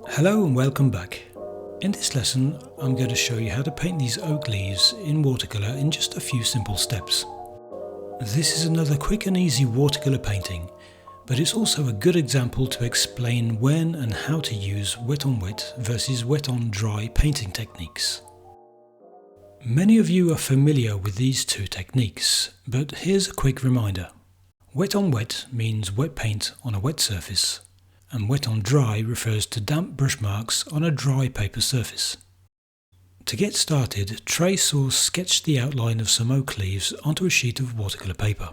Hello and welcome back. In this lesson I'm going to show you how to paint these oak leaves in watercolor in just a few simple steps. This is another quick and easy watercolor painting, but it's also a good example to explain when and how to use wet on wet versus wet on dry painting techniques. Many of you are familiar with these two techniques, but here's a quick reminder. Wet on wet means wet paint on a wet surface, and wet on dry refers to damp brush marks on a dry paper surface. To get started, trace or sketch the outline of some oak leaves onto a sheet of watercolor paper.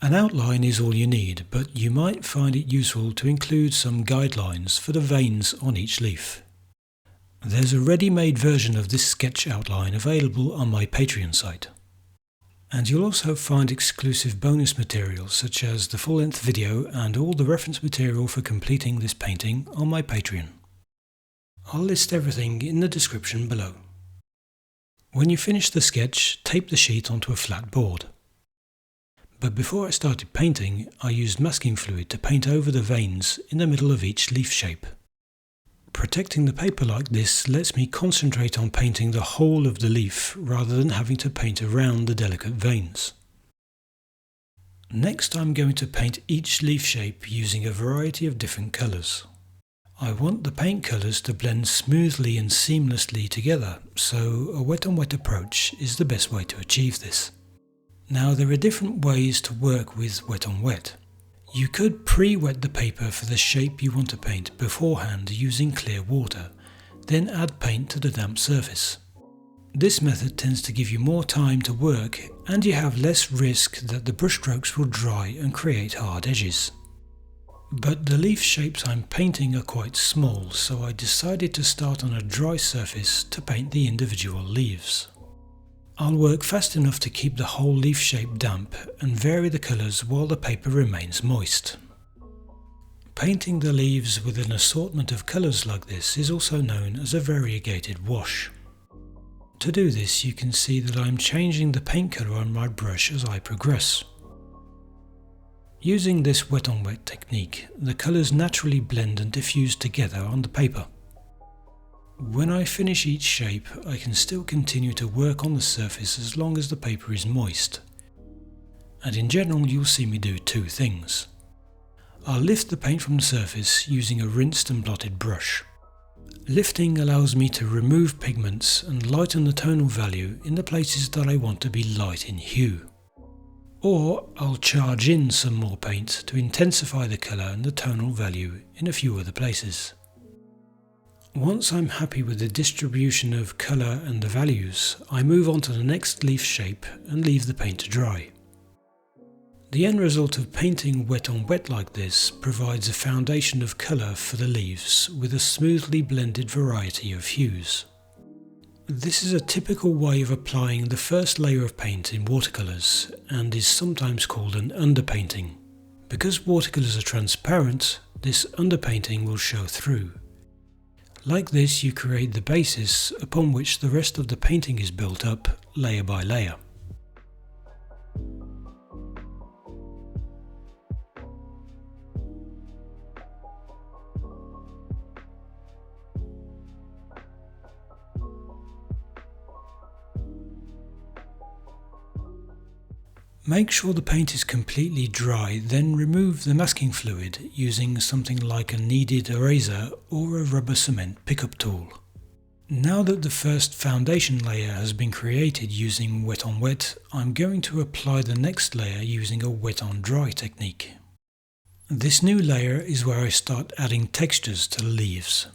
An outline is all you need, but you might find it useful to include some guidelines for the veins on each leaf. There's a ready-made version of this sketch outline available on my Patreon site. And you'll also find exclusive bonus materials such as the full-length video and all the reference material for completing this painting on my Patreon. I'll list everything in the description below. When you finish the sketch, tape the sheet onto a flat board. But before I started painting, I used masking fluid to paint over the veins in the middle of each leaf shape. Protecting the paper like this lets me concentrate on painting the whole of the leaf rather than having to paint around the delicate veins. Next I'm going to paint each leaf shape using a variety of different colours. I want the paint colours to blend smoothly and seamlessly together, so a wet on wet approach is the best way to achieve this. Now there are different ways to work with wet on wet. You could pre-wet the paper for the shape you want to paint beforehand using clear water, then add paint to the damp surface. This method tends to give you more time to work and you have less risk that the brushstrokes will dry and create hard edges. But the leaf shapes I'm painting are quite small, so I decided to start on a dry surface to paint the individual leaves. I'll work fast enough to keep the whole leaf shape damp and vary the colours while the paper remains moist. Painting the leaves with an assortment of colours like this is also known as a variegated wash. To do this, you can see that I'm changing the paint colour on my brush as I progress. Using this wet on wet technique, the colours naturally blend and diffuse together on the paper. When I finish each shape, I can still continue to work on the surface as long as the paper is moist. And in general, you'll see me do two things. I'll lift the paint from the surface using a rinsed and blotted brush. Lifting allows me to remove pigments and lighten the tonal value in the places that I want to be light in hue. Or I'll charge in some more paint to intensify the colour and the tonal value in a few other places. Once I'm happy with the distribution of colour and the values, I move on to the next leaf shape and leave the paint to dry. The end result of painting wet on wet like this provides a foundation of colour for the leaves with a smoothly blended variety of hues. This is a typical way of applying the first layer of paint in watercolours and is sometimes called an underpainting. Because watercolours are transparent, this underpainting will show through. Like this, you create the basis upon which the rest of the painting is built up, layer by layer. Make sure the paint is completely dry, then remove the masking fluid using something like a kneaded eraser or a rubber cement pickup tool. Now that the first foundation layer has been created using wet on wet, I'm going to apply the next layer using a wet on dry technique. This new layer is where I start adding textures to the leaves.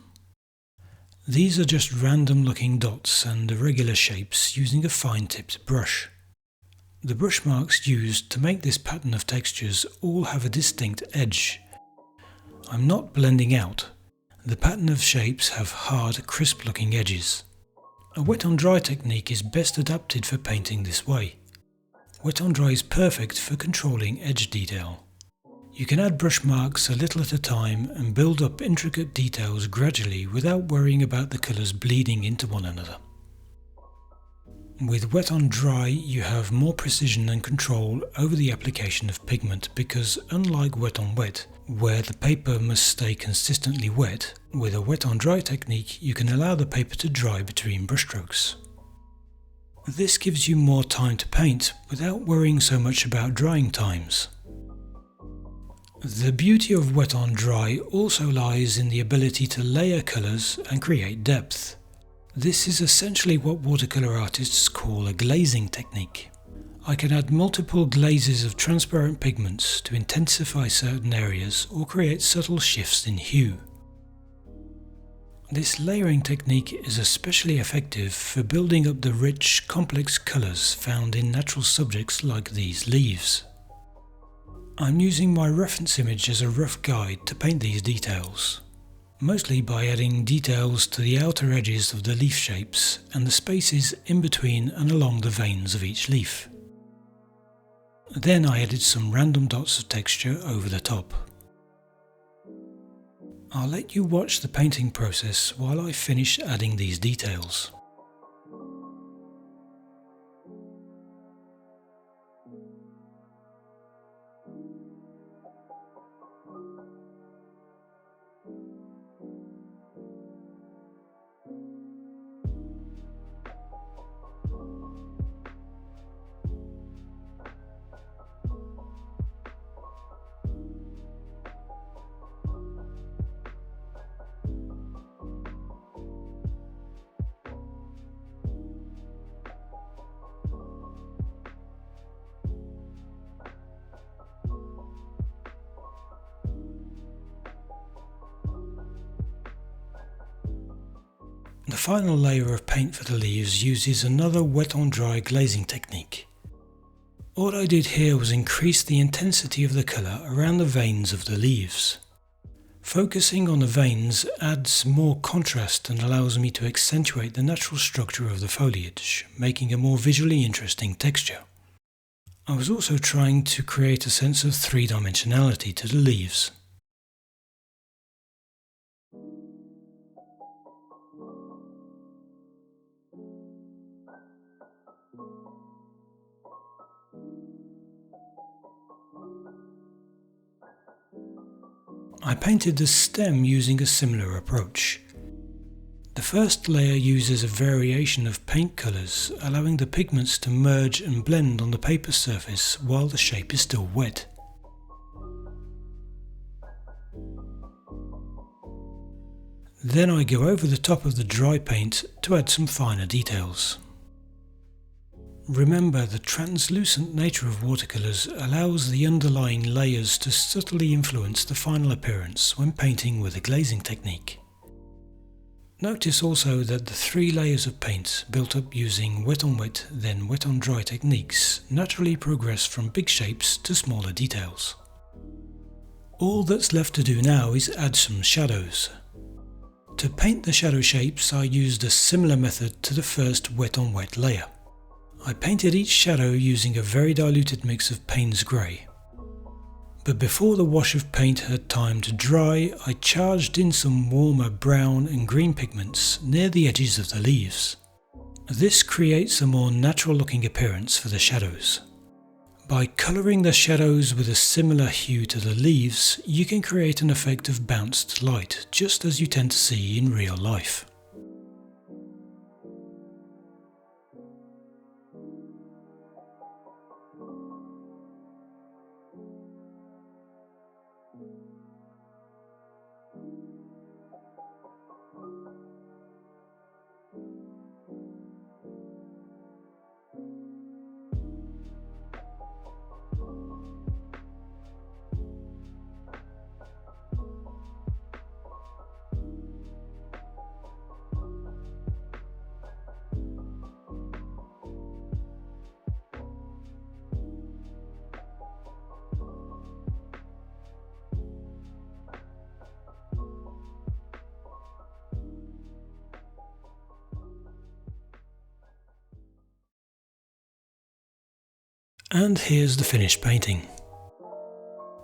These are just random looking dots and irregular shapes using a fine-tipped brush. The brush marks used to make this pattern of textures all have a distinct edge. I'm not blending out. The pattern of shapes have hard, crisp-looking edges. A wet on dry technique is best adapted for painting this way. Wet on dry is perfect for controlling edge detail. You can add brush marks a little at a time and build up intricate details gradually without worrying about the colours bleeding into one another. With wet on dry, you have more precision and control over the application of pigment because, unlike wet on wet, where the paper must stay consistently wet. With a wet on dry technique, you can allow the paper to dry between brushstrokes. This gives you more time to paint without worrying so much about drying times. The beauty of wet on dry also lies in the ability to layer colours and create depth. This is essentially what watercolour artists call a glazing technique. I can add multiple glazes of transparent pigments to intensify certain areas or create subtle shifts in hue. This layering technique is especially effective for building up the rich, complex colours found in natural subjects like these leaves. I'm using my reference image as a rough guide to paint these details, mostly by adding details to the outer edges of the leaf shapes and the spaces in between and along the veins of each leaf. Then I added some random dots of texture over the top. I'll let you watch the painting process while I finish adding these details. The final layer of paint for the leaves uses another wet on dry glazing technique. All I did here was increase the intensity of the colour around the veins of the leaves. Focusing on the veins adds more contrast and allows me to accentuate the natural structure of the foliage, making a more visually interesting texture. I was also trying to create a sense of three-dimensionality to the leaves. I painted the stem using a similar approach. The first layer uses a variation of paint colours, allowing the pigments to merge and blend on the paper surface while the shape is still wet. Then I go over the top of the dry paint to add some finer details. Remember, the translucent nature of watercolours allows the underlying layers to subtly influence the final appearance when painting with a glazing technique. Notice also that the 3 layers of paint built up using wet on wet then wet on dry techniques naturally progress from big shapes to smaller details. All that's left to do now is add some shadows. To paint the shadow shapes, I used a similar method to the first wet on wet layer. I painted each shadow using a very diluted mix of Payne's grey. But before the wash of paint had time to dry, I charged in some warmer brown and green pigments near the edges of the leaves. This creates a more natural looking appearance for the shadows. By colouring the shadows with a similar hue to the leaves, you can create an effect of bounced light, just as you tend to see in real life. And here's the finished painting.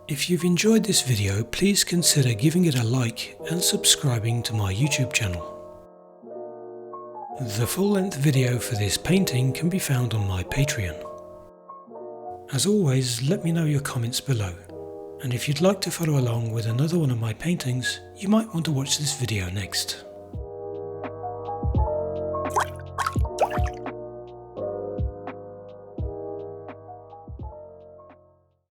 If you've enjoyed this video, please consider giving it a like and subscribing to my YouTube channel. The full-length video for this painting can be found on my Patreon. As always, let me know your comments below, And if you'd like to follow along with another one of my paintings, you might want to watch this video next.